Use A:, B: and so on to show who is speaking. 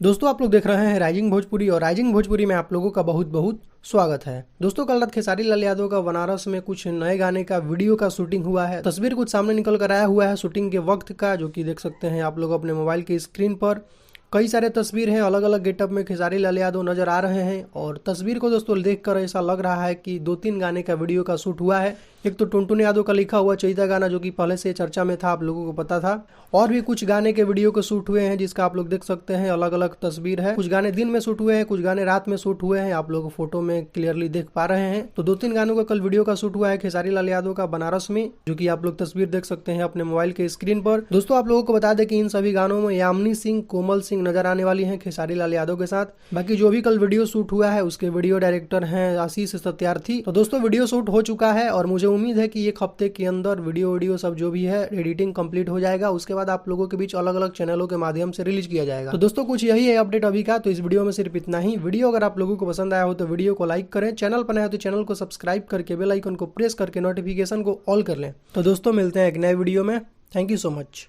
A: दोस्तों आप लोग देख रहे हैं राइजिंग भोजपुरी और राइजिंग भोजपुरी में आप लोगों का बहुत बहुत स्वागत है। दोस्तों कल रात खेसारी लाल यादव का बनारस में कुछ नए गाने का वीडियो का शूटिंग हुआ है। तस्वीर कुछ सामने निकल कर आया हुआ है शूटिंग के वक्त का, जो कि देख सकते हैं आप लोग अपने मोबाइल की स्क्रीन पर। कई सारे तस्वीर हैं, अलग अलग गेटअप में खेसारी लाल यादव नजर आ रहे हैं और तस्वीर को दोस्तों देखकर ऐसा लग रहा है कि 2-3 गाने का वीडियो का शूट हुआ है। एक तो टुनटुन यादव का लिखा हुआ चैता गाना, जो कि पहले से चर्चा में था, आप लोगों को पता था। और भी कुछ गाने के वीडियो को शूट हुए हैं, जिसका आप लोग देख सकते हैं अलग अलग तस्वीर है। कुछ गाने दिन में शूट हुए हैं, कुछ गाने रात में शूट हुए हैं, आप लोग फोटो में क्लियरली देख पा रहे हैं। तो 2-3 गानों का कल वीडियो का शूट हुआ है खेसारी लाल यादव का बनारस में, जो कि आप लोग तस्वीर देख सकते हैं अपने मोबाइल के स्क्रीन पर। दोस्तों आप लोगों को बता दें कि इन सभी गानों में यामिनी सिंह, कोमल सिंह नजर आने वाली है खेसारी लाल यादव के साथ। बाकी जो भी कल वीडियो शूट हुआ है उसके वीडियो डायरेक्टर हैं आशीष सत्यार्थी। तो दोस्तों वीडियो शूट हो चुका है और मुझे उम्मीद है कि एक हफ्ते के अंदर वीडियो सब जो भी है एडिटिंग कंप्लीट हो जाएगा। उसके बाद आप लोगों के बीच अलग अलग चैनलों के माध्यम से रिलीज किया जाएगा। तो दोस्तों कुछ यही है अपडेट अभी का। तो इस वीडियो में सिर्फ इतना ही। वीडियो अगर आप लोगों को पसंद आया हो तो वीडियो को लाइक करें, चैनल पर नया हो तो चैनल को सब्सक्राइब करके बेल आइकन को प्रेस करके नोटिफिकेशन को ऑल कर लें। तो दोस्तों मिलते हैं एक नए वीडियो में। Thank you so much.